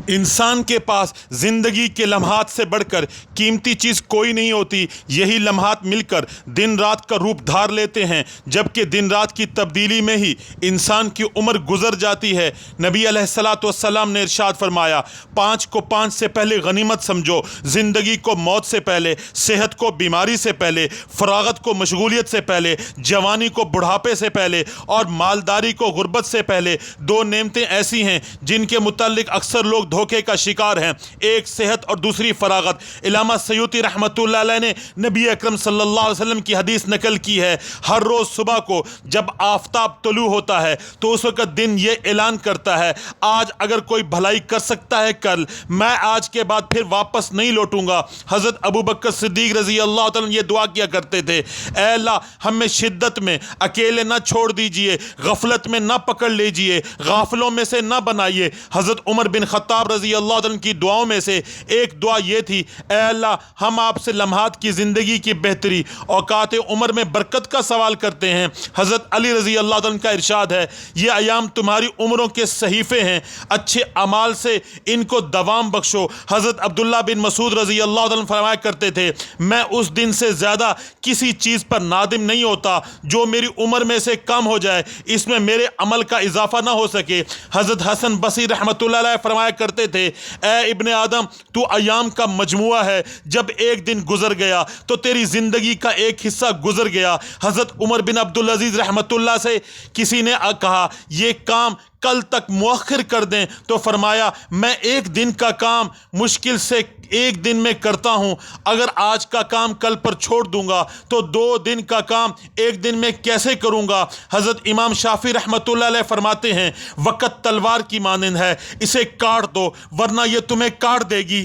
انسان کے پاس زندگی کے لمحات سے بڑھ کر قیمتی چیز کوئی نہیں ہوتی۔ یہی لمحات مل کر دن رات کا روپ دھار لیتے ہیں، جبکہ دن رات کی تبدیلی میں ہی انسان کی عمر گزر جاتی ہے۔ نبی علیہ الصلاۃ والسلام نے ارشاد فرمایا، 5 کو 5 سے پہلے غنیمت سمجھو، زندگی کو موت سے پہلے، صحت کو بیماری سے پہلے، فراغت کو مشغولیت سے پہلے، جوانی کو بڑھاپے سے پہلے اور مالداری کو غربت سے پہلے۔ 2 نعمتیں ایسی ہیں جن کے متعلق اکثر لوگ دھوکے کا شکار ہیں، ایک صحت اور دوسری فراغت۔ علامہ سیوطی رحمۃ اللہ علیہ نے نبی اکرم صلی اللہ علیہ وسلم کی حدیث نقل کی ہے، ہر روز صبح کو جب آفتاب طلوع ہوتا ہے تو اس وقت دن یہ اعلان کرتا ہے، آج اگر کوئی بھلائی کر سکتا ہے کل، میں آج کے بعد پھر واپس نہیں لوٹوں گا۔ حضرت ابو بکر صدیق رضی اللہ تعالیٰ یہ دعا کیا کرتے تھے، اے اللہ ہمیں شدت میں اکیلے نہ چھوڑ دیجئے، غفلت میں نہ پکڑ لیجئے، غافلوں میں سے نہ بنائیے۔ حضرت عمر بن خطاب رضی اللہ عنہ کی دعاؤں میں سے ایک دعا یہ تھی، اے اللہ ہم آپ سے لمحات کی زندگی کی بہتری، اوقات عمر میں برکت کا سوال کرتے ہیں۔ حضرت علی رضی اللہ عنہ کا ارشاد ہے، یہ ایام تمہاری عمروں کے صحیفے ہیں، اچھے اعمال سے ان کو دوام بخشو۔ حضرت عبداللہ بن مسعود رضی اللہ عنہ فرمایا کرتے تھے، میں اس دن سے زیادہ کسی چیز پر نادم نہیں ہوتا جو میری عمر میں سے کم ہو جائے، اس میں میرے عمل کا اضافہ نہ ہو سکے۔ حضرت حسن بصری رحمۃ اللہ علیہ فرمایا کرتے تھے، اے ابن آدم تو ایام کا مجموعہ ہے، جب ایک دن گزر گیا تو تیری زندگی کا ایک حصہ گزر گیا۔ حضرت عمر بن عبدالعزیز رحمۃ اللہ سے کسی نے کہا، یہ کام کل تک مؤخر کر دیں، تو فرمایا، میں ایک دن کا کام مشکل سے ایک دن میں کرتا ہوں، اگر آج کا کام کل پر چھوڑ دوں گا تو 2 دن کا کام ایک دن میں کیسے کروں گا۔ حضرت امام شافعی رحمۃ اللہ علیہ فرماتے ہیں، وقت تلوار کی مانند ہے، اسے کاٹ دو ورنہ یہ تمہیں کاٹ دے گی۔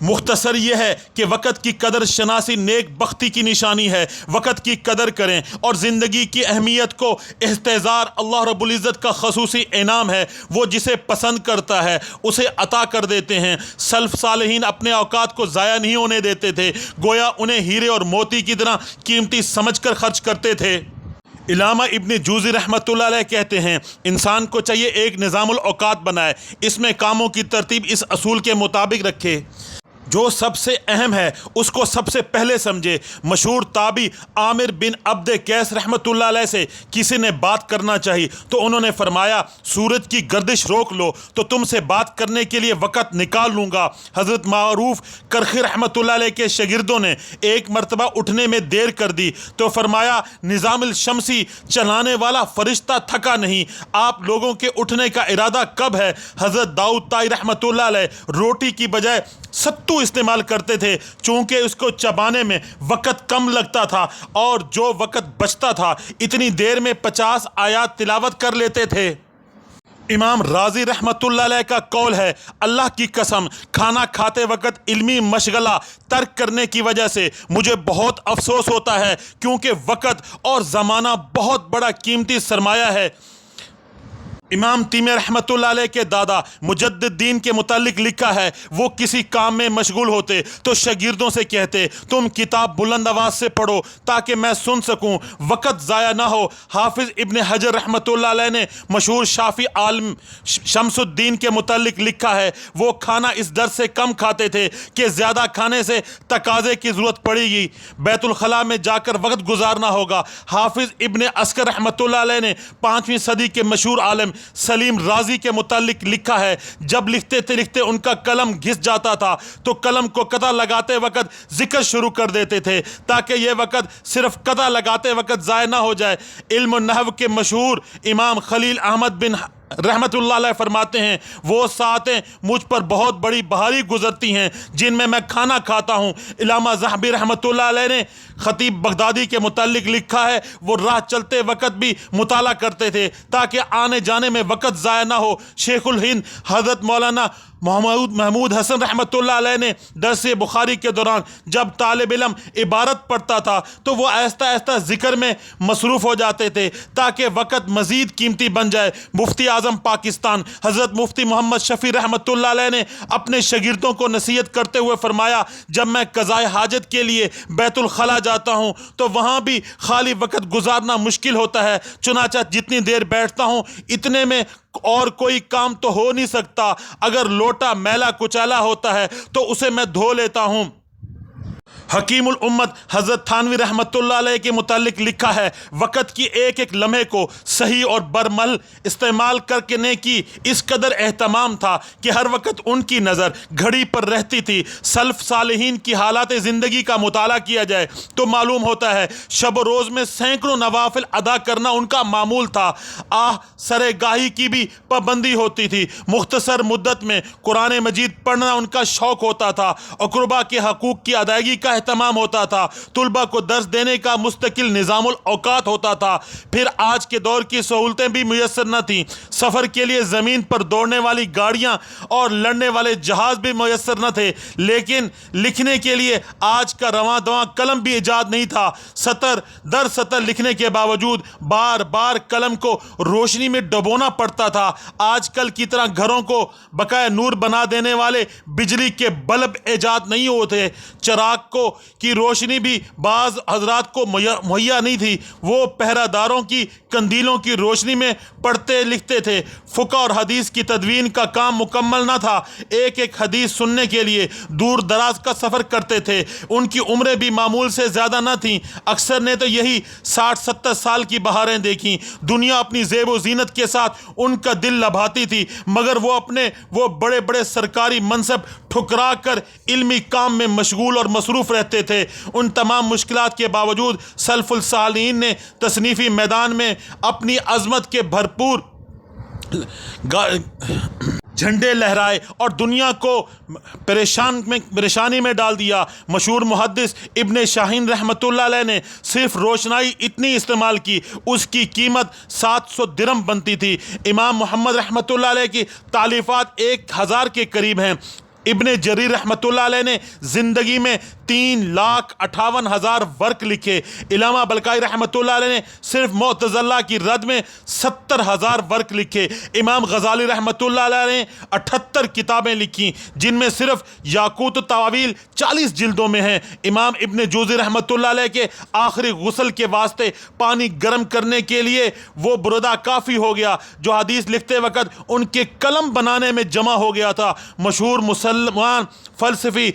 مختصر یہ ہے کہ وقت کی قدر شناسی نیک بختی کی نشانی ہے۔ وقت کی قدر کریں اور زندگی کی اہمیت کو استحضار اللہ رب العزت کا خصوصی انعام ہے، وہ جسے پسند کرتا ہے اسے عطا کر دیتے ہیں۔ سلف صالحین اپنے اوقات کو ضائع نہیں ہونے دیتے تھے، گویا انہیں ہیرے اور موتی کی طرح قیمتی سمجھ کر خرچ کرتے تھے۔ علامہ ابن جوزی رحمۃ اللہ علیہ کہتے ہیں، انسان کو چاہیے ایک نظام الاوقات بنائے، اس میں کاموں کی ترتیب اس اصول کے مطابق رکھے، جو سب سے اہم ہے اس کو سب سے پہلے سمجھے۔ مشہور تابعی عامر بن عبد قیس رحمۃ اللہ علیہ سے کسی نے بات کرنا چاہی تو انہوں نے فرمایا، سورج کی گردش روک لو تو تم سے بات کرنے کے لیے وقت نکال لوں گا۔ حضرت معروف کرخی رحمۃ اللہ علیہ کے شاگردوں نے ایک مرتبہ اٹھنے میں دیر کر دی تو فرمایا، نظام الشمسی چلانے والا فرشتہ تھکا نہیں، آپ لوگوں کے اٹھنے کا ارادہ کب ہے؟ حضرت داؤد طائی رحمۃ اللہ علیہ روٹی کی بجائے ستو استعمال کرتے تھے، چونکہ اس کو چبانے میں وقت کم لگتا تھا اور جو وقت بچتا تھا اتنی دیر میں 50 آیات تلاوت کر لیتے تھے۔ امام راضی رحمۃ اللہ علیہ کا قول ہے، اللہ کی قسم کھانا کھاتے وقت علمی مشغلہ ترک کرنے کی وجہ سے مجھے بہت افسوس ہوتا ہے، کیونکہ وقت اور زمانہ بہت بڑا قیمتی سرمایہ ہے۔ امام تیمیہ رحمۃ اللہ علیہ کے دادا مجدد دین کے متعلق لکھا ہے، وہ کسی کام میں مشغول ہوتے تو شاگردوں سے کہتے، تم کتاب بلند آواز سے پڑھو تاکہ میں سن سکوں، وقت ضائع نہ ہو۔ حافظ ابن حجر رحمۃ اللہ علیہ نے مشہور شافعی عالم شمس الدین کے متعلق لکھا ہے، وہ کھانا اس در سے کم کھاتے تھے کہ زیادہ کھانے سے تقاضے کی ضرورت پڑے گی، بیت الخلاء میں جا کر وقت گزارنا ہوگا۔ حافظ ابن عسکر رحمۃ اللہ علیہ نے 5ویں صدی کے مشہور عالم سلیم رازی کے متعلق لکھا ہے، جب لکھتے ان کا قلم گھس جاتا تھا تو قلم کو قطع لگاتے وقت ذکر شروع کر دیتے تھے تاکہ یہ وقت صرف قطع لگاتے وقت ضائع نہ ہو جائے۔ علم النحو کے مشہور امام خلیل احمد بن رحمت اللہ علیہ فرماتے ہیں، وہ ساعتیں مجھ پر بہت بڑی بھاری گزرتی ہیں جن میں کھانا کھاتا ہوں۔ علامہ ذہبی رحمت اللہ علیہ نے خطیب بغدادی کے متعلق لکھا ہے، وہ راہ چلتے وقت بھی مطالعہ کرتے تھے تاکہ آنے جانے میں وقت ضائع نہ ہو۔ شیخ الہند حضرت مولانا محمود حسن رحمۃ اللہ علیہ نے درس بخاری کے دوران جب طالب علم عبارت پڑھتا تھا تو وہ آہستہ ذکر میں مصروف ہو جاتے تھے تاکہ وقت مزید قیمتی بن جائے۔ مفتی اعظم پاکستان حضرت مفتی محمد شفیع رحمۃ اللہ علیہ نے اپنے شاگردوں کو نصیحت کرتے ہوئے فرمایا، جب میں قضاء حاجت کے لیے بیت الخلا جاتا ہوں تو وہاں بھی خالی وقت گزارنا مشکل ہوتا ہے، چنانچہ جتنی دیر بیٹھتا ہوں اتنے میں اور کوئی کام تو ہو نہیں سکتا، اگر لوٹا میلا کچیلا ہوتا ہے تو اسے میں دھو لیتا ہوں۔ حکیم الامت حضرت تھانوی رحمۃ اللہ علیہ کے متعلق لکھا ہے، وقت کی ایک ایک لمحے کو صحیح اور برمل استعمال کرنے کی اس قدر اہتمام تھا کہ ہر وقت ان کی نظر گھڑی پر رہتی تھی۔ سلف صالحین کی حالات زندگی کا مطالعہ کیا جائے تو معلوم ہوتا ہے شب و روز میں سینکڑوں نوافل ادا کرنا ان کا معمول تھا۔ سر گاہی کی بھی پابندی ہوتی تھی۔ مختصر مدت میں قرآن مجید پڑھنا ان کا شوق ہوتا تھا۔ اقربا کے حقوق کی ادائیگی کا اہتمام ہوتا تھا۔ طلباء کو درس دینے کا مستقل نظام الاوقات ہوتا تھا۔ پھر آج کے دور کی سہولتیں بھی میسر نہ تھیں۔ سفر کے لیے زمین پر دوڑنے والی گاڑیاں اور لڑنے والے جہاز بھی میسر نہ تھے، لیکن لکھنے کے لیے آج کا رواں دواں قلم بھی ایجاد نہیں تھا۔ سطر در سطر لکھنے کے باوجود بار بار قلم کو روشنی میں ڈبونا پڑتا تھا۔ آج کل کی طرح گھروں کو بقائے نور بنا دینے والے بجلی کے بلب ایجاد نہیں ہوتے۔ چراغ کی روشنی بھی بعض حضرات کو مہیا نہیں تھی، وہ پہرہ داروں کی کندیلوں کی روشنی میں پڑھتے لکھتے تھے۔ فقہ اور حدیث کی تدوین کا کام مکمل نہ تھا، ایک ایک حدیث سننے کے لیے دور دراز کا سفر کرتے تھے۔ ان کی عمریں بھی معمول سے زیادہ نہ تھیں، اکثر نے تو یہی 60-70 سال کی بہاریں دیکھیں۔ دنیا اپنی زیب و زینت کے ساتھ ان کا دل لبھاتی تھی، مگر وہ اپنے وہ بڑے بڑے سرکاری منصب ٹھکرا کر علمی کام میں مشغول اور مصروف رہتے تھے۔ ان تمام مشکلات کے باوجود سلف الصالحین نے تصنیفی میدان میں اپنی عظمت کے بھرپور جھنڈے لہرائے اور دنیا کو پریشانی میں ڈال دیا۔ مشہور محدث ابن شاہین رحمۃ اللہ علیہ نے صرف روشنائی اتنی استعمال کی، اس کی قیمت 700 درہم بنتی تھی۔ امام محمد رحمۃ اللہ علیہ کی تالیفات 1000 کے قریب ہیں۔ ابن جریر رحمۃ اللہ علیہ نے زندگی میں 3,58,000 ورق لکھے۔ علامہ بلخائی رحمۃ اللہ علیہ نے صرف معتزلہ کی رد میں 70,000 ورق لکھے۔ امام غزالی رحمۃ اللہ علیہ نے 78 کتابیں لکھی، جن میں صرف یاقوت التواویل 40 جلدوں میں ہیں۔ امام ابن جوزی رحمۃ اللہ علیہ کے آخری غسل کے واسطے پانی گرم کرنے کے لیے وہ بردہ کافی ہو گیا جو حدیث لکھتے وقت ان کے قلم بنانے میں جمع ہو گیا تھا۔ مشہور مسلمان فلسفی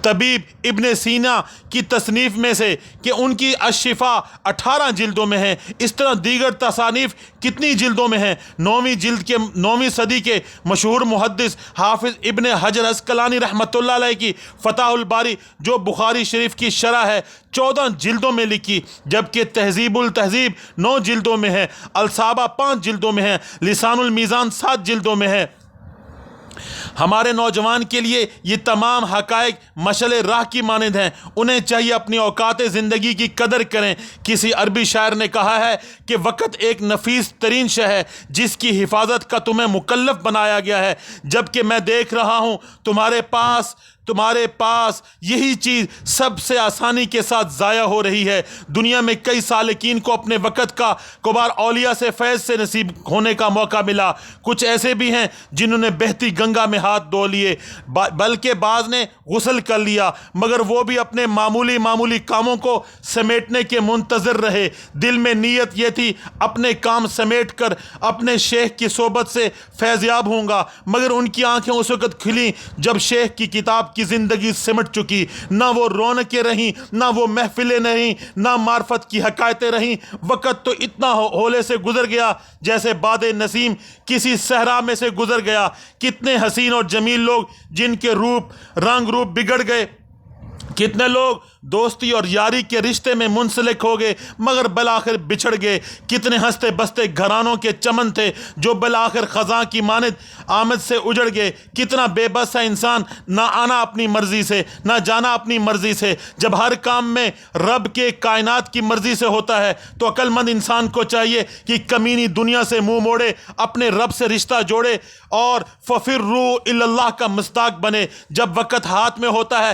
طبیب ابن سینا کی تصنیف میں سے کہ ان کی الشفا 18 جلدوں میں ہے۔ اس طرح دیگر تصانیف کتنی جلدوں میں ہیں؟ 9ویں صدی کے مشہور محدث حافظ ابن حجر عسقلانی رحمۃ اللہ علیہ کی فتح الباری جو بخاری شریف کی شرح ہے 14 جلدوں میں لکھی، جبکہ تہذیب التہذیب 9 جلدوں میں ہے، الصابہ 5 جلدوں میں ہے، لسان المیزان 7 جلدوں میں ہے۔ ہمارے نوجوان کے لیے یہ تمام حقائق مشعل راہ کی مانند ہیں، انہیں چاہیے اپنی اوقات زندگی کی قدر کریں۔ کسی عربی شاعر نے کہا ہے کہ وقت ایک نفیس ترین شے ہے جس کی حفاظت کا تمہیں مکلف بنایا گیا ہے، جبکہ میں دیکھ رہا ہوں تمہارے پاس یہی چیز سب سے آسانی کے ساتھ ضائع ہو رہی ہے۔ دنیا میں کئی سالکین کو اپنے وقت کا کبار اولیاء سے فیض سے نصیب ہونے کا موقع ملا۔ کچھ ایسے بھی ہیں جنہوں نے بہتی گنگا میں ہاتھ دھو لیے، بلکہ بعض نے غسل کر لیا، مگر وہ بھی اپنے معمولی کاموں کو سمیٹنے کے منتظر رہے۔ دل میں نیت یہ تھی اپنے کام سمیٹ کر اپنے شیخ کی صحبت سے فیضیاب ہوں گا، مگر ان کی آنکھیں اس وقت کھلیں جب شیخ کی کتاب کی زندگی سمٹ چکی۔ نہ وہ رونقیں رہیں، نہ وہ محفلیں رہیں، نہ معرفت کی حکایتیں رہیں۔ وقت تو اتنا ہولے سے گزر گیا جیسے باد نسیم کسی صحرا میں سے گزر گیا۔ کتنے حسین اور جمیل لوگ جن کے رنگ روپ بگڑ گئے، کتنے لوگ دوستی اور یاری کے رشتے میں منسلک ہو گئے مگر بالآخر بچھڑ گئے۔ کتنے ہنستے بستے گھرانوں کے چمن تھے جو بالآخر خزاں کی مانند آمد سے اجڑ گئے۔ کتنا بے بس ہے انسان، نہ آنا اپنی مرضی سے، نہ جانا اپنی مرضی سے۔ جب ہر کام میں رب کے کائنات کی مرضی سے ہوتا ہے تو عقل مند انسان کو چاہیے کہ کمینی دنیا سے منہ موڑے، اپنے رب سے رشتہ جوڑے اور ففروا الی اللہ کا مصداق بنے۔ جب وقت ہاتھ میں ہوتا ہے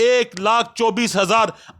1,24,000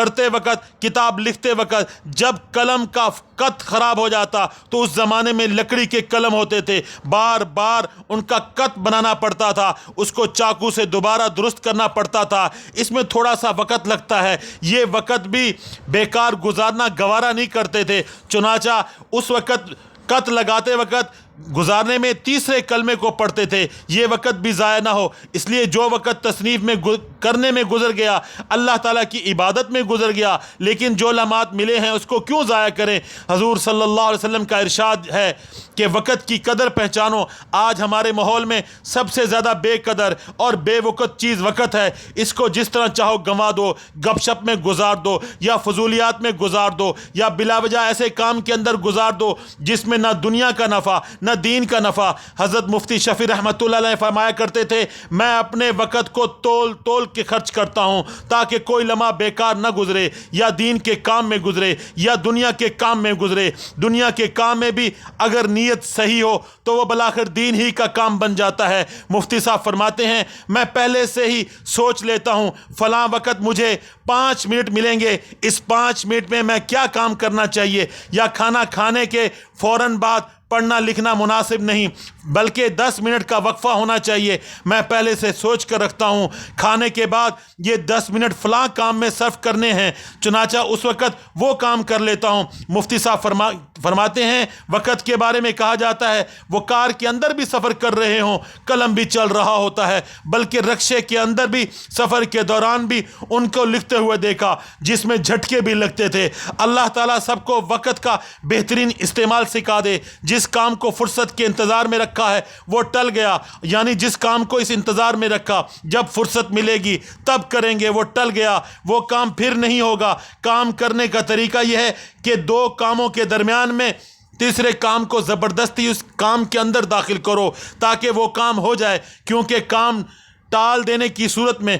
کرتے وقت, کتاب لکھتے وقت جب قلم کا قط خراب ہو جاتا تو اس زمانے میں لکڑی کے قلم ہوتے تھے, بار بار ان کا قط بنانا پڑتا تھا, اس کو چاقو سے دوبارہ درست کرنا پڑتا تھا, اس میں تھوڑا سا وقت لگتا ہے, یہ وقت بھی بیکار گزارنا گوارا نہیں کرتے تھے. چنانچہ اس وقت قط لگاتے وقت گزارنے میں تیسرے کلمے کو پڑھتے تھے, یہ وقت بھی ضائع نہ ہو. اس لیے جو وقت تصنیف میں کرنے میں گزر گیا, اللہ تعالیٰ کی عبادت میں گزر گیا, لیکن جو لمحات ملے ہیں اس کو کیوں ضائع کریں. حضور صلی اللہ علیہ وسلم کا ارشاد ہے کہ وقت کی قدر پہچانو. آج ہمارے ماحول میں سب سے زیادہ بے قدر اور بے وقت چیز وقت ہے. اس کو جس طرح چاہو گنوا دو, گپ شپ میں گزار دو, یا فضولیات میں گزار دو, یا بلا وجہ ایسے کام کے اندر گزار دو جس میں نہ دنیا کا نفع نہ دین کا نفع. حضرت مفتی شفیع رحمۃ اللہ علیہ فرمایا کرتے تھے, میں اپنے وقت کو تول تول کے خرچ کرتا ہوں تاکہ کوئی لمحہ بیکار نہ گزرے, یا دین کے کام میں گزرے یا دنیا کے کام میں گزرے. دنیا کے کام میں بھی اگر نیت صحیح ہو تو وہ بالآخر دین ہی کا کام بن جاتا ہے. مفتی صاحب فرماتے ہیں, میں پہلے سے ہی سوچ لیتا ہوں فلاں وقت مجھے 5 منٹ ملیں گے, اس 5 منٹ میں کیا کام کرنا چاہیے. یا کھانا کھانے کے فوراً بعد پڑھنا لکھنا مناسب نہیں, بلکہ 10 منٹ کا وقفہ ہونا چاہیے. میں پہلے سے سوچ کر رکھتا ہوں کھانے کے بعد یہ 10 منٹ فلاں کام میں صرف کرنے ہیں, چنانچہ اس وقت وہ کام کر لیتا ہوں. مفتی صاحب فرماتے ہیں وقت کے بارے میں کہا جاتا ہے وہ کار کے اندر بھی سفر کر رہے ہوں, قلم بھی چل رہا ہوتا ہے, بلکہ رکشے کے اندر بھی سفر کے دوران بھی ان کو لکھتے ہوئے دیکھا جس میں جھٹکے بھی لگتے تھے. اللہ تعالیٰ سب کو وقت کا بہترین استعمال سکھا دے. جس کام کو فرصت کے انتظار میں رکھا ہے وہ ٹل گیا, یعنی جس کام کو اس انتظار میں رکھا جب فرصت ملے گی تب کریں گے, وہ ٹل گیا, وہ کام پھر نہیں ہوگا. کام کرنے کا طریقہ یہ ہے کہ 2 کاموں کے درمیان میں تیسرے کام کو زبردستی اس کام کے اندر داخل کرو تاکہ وہ کام ہو جائے, کیونکہ کام ٹال دینے کی صورت میں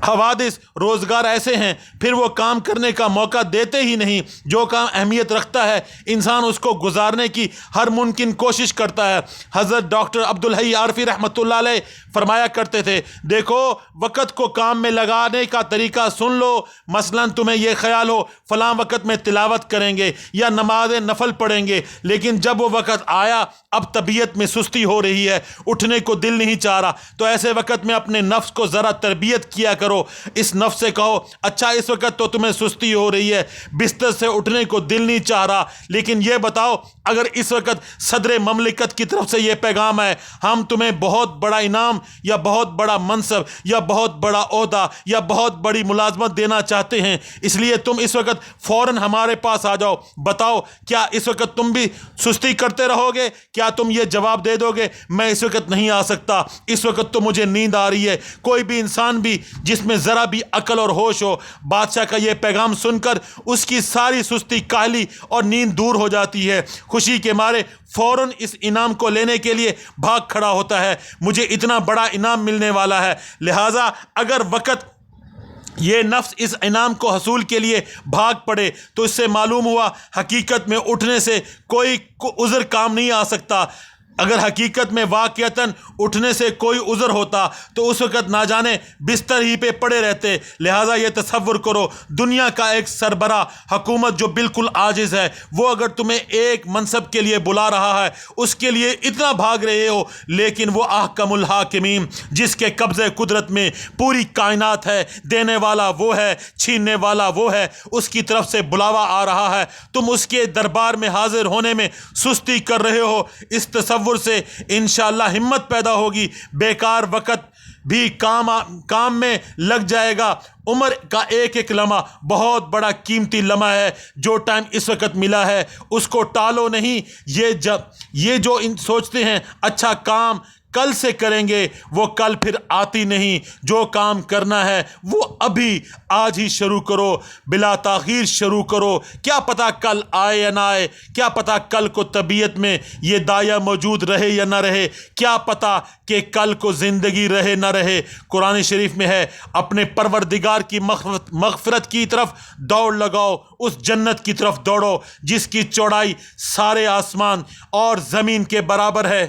حوادث روزگار ایسے ہیں پھر وہ کام کرنے کا موقع دیتے ہی نہیں. جو کام اہمیت رکھتا ہے انسان اس کو گزارنے کی ہر ممکن کوشش کرتا ہے. حضرت ڈاکٹر عبدالحی عارفی رحمۃ اللہ علیہ فرمایا کرتے تھے, دیکھو وقت کو کام میں لگانے کا طریقہ سن لو. مثلا تمہیں یہ خیال ہو فلاں وقت میں تلاوت کریں گے یا نماز نفل پڑھیں گے, لیکن جب وہ وقت آیا اب طبیعت میں سستی ہو رہی ہے, اٹھنے کو دل نہیں چاہ رہا, تو ایسے وقت میں اپنے نفس کو ذرا تربیت کیا کرو. اس نفس سے کہو اچھا اس وقت تو تمہیں سستی ہو رہی ہے, بستر سے اٹھنے کو دل نہیں چاہ رہا, لیکن یہ بتاؤ اگر اس وقت صدر مملکت کی طرف سے یہ پیغام ہے ہم تمہیں بہت بڑا انعام یا بہت بڑا منصب یا بہت بڑا عہدہ یا بہت بڑی ملازمت دینا چاہتے ہیں, اس لیے تم اس وقت فوراً ہمارے پاس آ جاؤ, بتاؤ کیا اس وقت تم بھی سستی کرتے رہو گے؟ کیا تم یہ جواب دے دو گے میں اس وقت نہیں آ سکتا, اس وقت تو مجھے نیند آ رہی ہے. کوئی بھی انسان بھی جس میں ذرا بھی عقل اور ہوش ہو, بادشاہ کا یہ پیغام سن کر اس کی ساری سستی کاہلی اور نیند دور ہو جاتی ہے. خوشی کے مارے فوراً اس انعام کو لینے کے لیے بھاگ کھڑا ہوتا ہے, مجھے اتنا بڑا انعام ملنے والا ہے. لہٰذا اگر وقت یہ نفس اس انعام کو حصول کے لیے بھاگ پڑے تو اس سے معلوم ہوا حقیقت میں اٹھنے سے کوئی عذر کام نہیں آ سکتا. اگر حقیقت میں واقعتاً اٹھنے سے کوئی عذر ہوتا تو اس وقت نہ جانے بستر ہی پہ پڑے رہتے. لہٰذا یہ تصور کرو دنیا کا ایک سربراہ حکومت جو بالکل عاجز ہے, وہ اگر تمہیں ایک منصب کے لیے بلا رہا ہے اس کے لیے اتنا بھاگ رہے ہو, لیکن وہ احکم الحاکمین جس کے قبضے قدرت میں پوری کائنات ہے, دینے والا وہ ہے چھیننے والا وہ ہے, اس کی طرف سے بلاوا آ رہا ہے, تم اس کے دربار میں حاضر ہونے میں سستی کر رہے ہو. اس تصور سے انشاءاللہ ہمت پیدا ہوگی, بیکار وقت بھی کام میں لگ جائے گا. عمر کا ایک ایک لمحہ بہت بڑا قیمتی لمحہ ہے. جو ٹائم اس وقت ملا ہے اس کو ٹالو نہیں. یہ جو سوچتے ہیں اچھا کام کل سے کریں گے, وہ کل پھر آتی نہیں. جو کام کرنا ہے وہ ابھی آج ہی شروع کرو, بلا تاخیر شروع کرو. کیا پتہ کل آئے یا نہ آئے, کیا پتہ کل کو طبیعت میں یہ داعیہ موجود رہے یا نہ رہے, کیا پتہ کہ کل کو زندگی رہے نہ رہے. قرآن شریف میں ہے اپنے پروردگار کی مغفرت کی طرف دوڑ لگاؤ, اس جنت کی طرف دوڑو جس کی چوڑائی سارے آسمان اور زمین کے برابر ہے.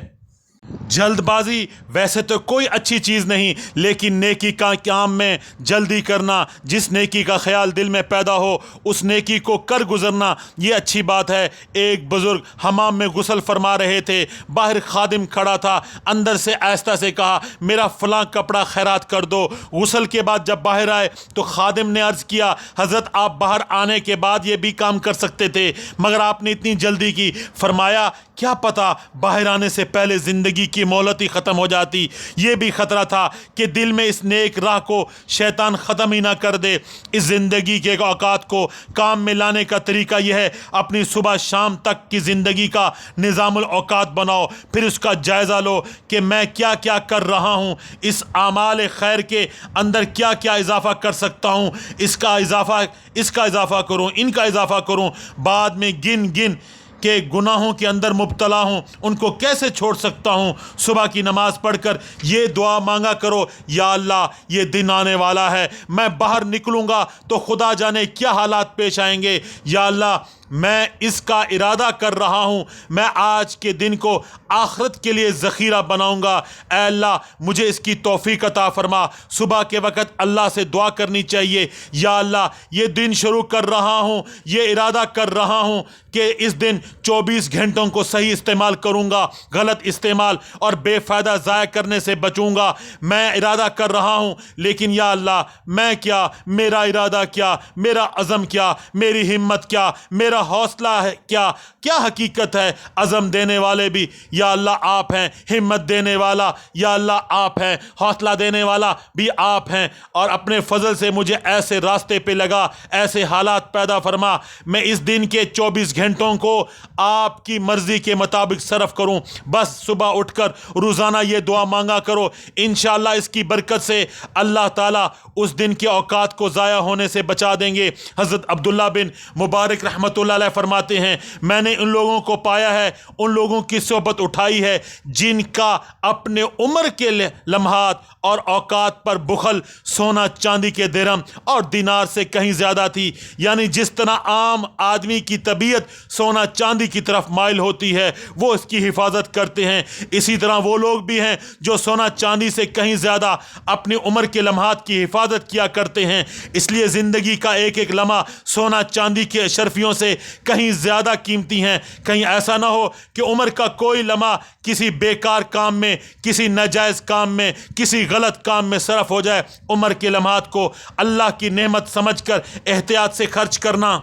جلد بازی ویسے تو کوئی اچھی چیز نہیں، لیکن نیکی کا کام میں جلدی کرنا، جس نیکی کا خیال دل میں پیدا ہو اس نیکی کو کر گزرنا، یہ اچھی بات ہے۔ ایک بزرگ حمام میں غسل فرما رہے تھے، باہر خادم کھڑا تھا، اندر سے آہستہ سے کہا میرا فلاں کپڑا خیرات کر دو۔ غسل کے بعد جب باہر آئے تو خادم نے عرض کیا حضرت آپ باہر آنے کے بعد یہ بھی کام کر سکتے تھے، مگر آپ نے اتنی جلدی کی۔ فرمایا کیا پتہ باہر آنے سے پہلے زندگی کی مہلت ہی ختم ہو جاتی۔ یہ بھی خطرہ تھا کہ دل میں اس نیک راہ کو شیطان ختم ہی نہ کر دے۔ اس زندگی کے اوقات کو کام میں لانے کا طریقہ یہ ہے اپنی صبح شام تک کی زندگی کا نظام الاوقات بناؤ، پھر اس کا جائزہ لو کہ میں کیا کیا کر رہا ہوں، اس اعمال خیر کے اندر کیا کیا اضافہ کر سکتا ہوں، اس کا اضافہ کروں، ان کا اضافہ کروں، بعد میں گن کہ گناہوں کے اندر مبتلا ہوں ان کو کیسے چھوڑ سکتا ہوں۔ صبح کی نماز پڑھ کر یہ دعا مانگا کرو یا اللہ یہ دن آنے والا ہے، میں باہر نکلوں گا تو خدا جانے کیا حالات پیش آئیں گے، یا اللہ میں اس کا ارادہ کر رہا ہوں، میں آج کے دن کو آخرت کے لیے ذخیرہ بناؤں گا، اے اللہ مجھے اس کی توفیق عطا فرما۔ صبح کے وقت اللہ سے دعا کرنی چاہیے، یا اللہ یہ دن شروع کر رہا ہوں، یہ ارادہ کر رہا ہوں کہ اس دن 24 گھنٹوں کو صحیح استعمال کروں گا، غلط استعمال اور بے فائدہ ضائع کرنے سے بچوں گا۔ میں ارادہ کر رہا ہوں، لیکن یا اللہ میں کیا، میرا ارادہ کیا، میرا عزم کیا، میری ہمت کیا، میرا حوصلہ ہے کیا حقیقت ہے۔ عزم دینے والے بھی یا اللہ آپ ہیں، ہمت دینے والا یا اللہ آپ ہیں، حوصلہ دینے والا بھی آپ ہیں، اور اپنے فضل سے مجھے ایسے راستے پہ لگا، ایسے حالات پیدا فرما میں اس دن کے 24 گھنٹوں کو آپ کی مرضی کے مطابق صرف کروں۔ بس صبح اٹھ کر روزانہ یہ دعا مانگا کرو، انشاءاللہ اس کی برکت سے اللہ تعالیٰ اس دن کے اوقات کو ضائع ہونے سے بچا دیں گے۔ حضرت عبداللہ بن مبارک رحمۃ اللہ علیہ فرماتے ہیں میں نے ان لوگوں کو پایا ہے، ان لوگوں کی صحبت اٹھائی ہے جن کا اپنے عمر کے لمحات اور اوقات پر بخل سونا چاندی کے درہم اور دینار سے کہیں زیادہ تھی۔ یعنی جس طرح عام آدمی کی طبیعت سونا چاندی کی طرف مائل ہوتی ہے وہ اس کی حفاظت کرتے ہیں، اسی طرح وہ لوگ بھی ہیں جو سونا چاندی سے کہیں زیادہ اپنی عمر کے لمحات کی حفاظت کیا کرتے ہیں۔ اس لیے زندگی کا ایک ایک لمحہ سونا چاندی کے اشرفیوں سے کہیں زیادہ قیمتی ہیں۔ کہیں ایسا نہ ہو کہ عمر کا کوئی لمحہ کسی بیکار کام میں، کسی ناجائز کام میں، کسی غلط کام میں صرف ہو جائے۔ عمر کے لمحات کو اللہ کی نعمت سمجھ کر احتیاط سے خرچ کرنا۔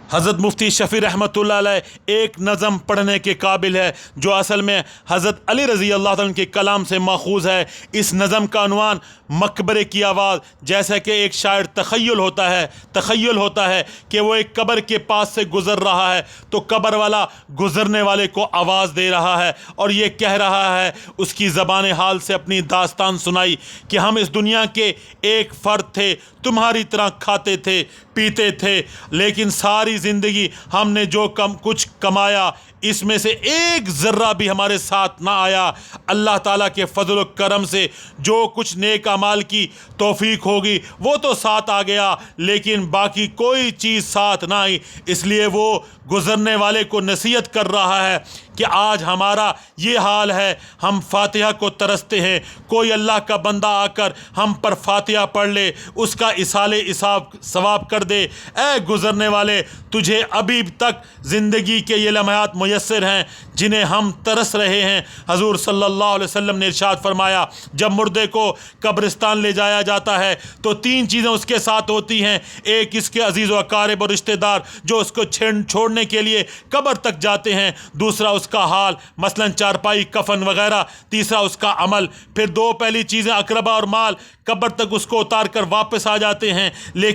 حضرت مفتی شفیع رحمۃ اللہ علیہ ایک نظم پڑھنے کے قابل ہے جو اصل میں حضرت علی رضی اللہ عنہ کے کلام سے ماخوذ ہے۔ اس نظم کا عنوان مقبرے کی آواز، جیسا کہ ایک شاعر تخیل ہوتا ہے کہ وہ ایک قبر کے پاس سے گزر رہا ہے تو قبر والا گزرنے والے کو آواز دے رہا ہے اور یہ کہہ رہا ہے، اس کی زبان حال سے اپنی داستان سنائی کہ ہم اس دنیا کے ایک فرد تھے، تمہاری طرح کھاتے تھے پیتے تھے، لیکن ساری زندگی ہم نے جو کچھ کمایا اس میں سے ایک ذرہ بھی ہمارے ساتھ نہ آیا۔ اللہ تعالیٰ کے فضل و کرم سے جو کچھ نیک اعمال کی توفیق ہوگی وہ تو ساتھ آ گیا، لیکن باقی کوئی چیز ساتھ نہ آئی۔ اس لیے وہ گزرنے والے کو نصیحت کر رہا ہے کہ آج ہمارا یہ حال ہے، ہم فاتحہ کو ترستے ہیں، کوئی اللہ کا بندہ آ کر ہم پر فاتحہ پڑھ لے، اس کا اصالِ ثواب کر دے۔ اے گزرنے والے، تجھے ابھی تک زندگی کے یہ لمحات میسر ہیں جنہیں ہم ترس رہے ہیں۔ حضور صلی اللہ علیہ وسلم نے ارشاد فرمایا جب مردے کو قبرستان لے جایا جاتا ہے تو 3 چیزیں اس کے ساتھ ہوتی ہیں، ایک اس کے عزیز و اقارب اور رشتہ دار جو اس کو چھوڑنے کے لیے قبر تک جاتے ہیں، دوسرا اس کا حال مثلا چارپائی کفن وغیرہ، تیسرا اس کا عمل، پھر 2 پہلی چیزیں اقربا اور مال قبر تک اس کو اتار کر واپس آ جاتے ہیں، لیکن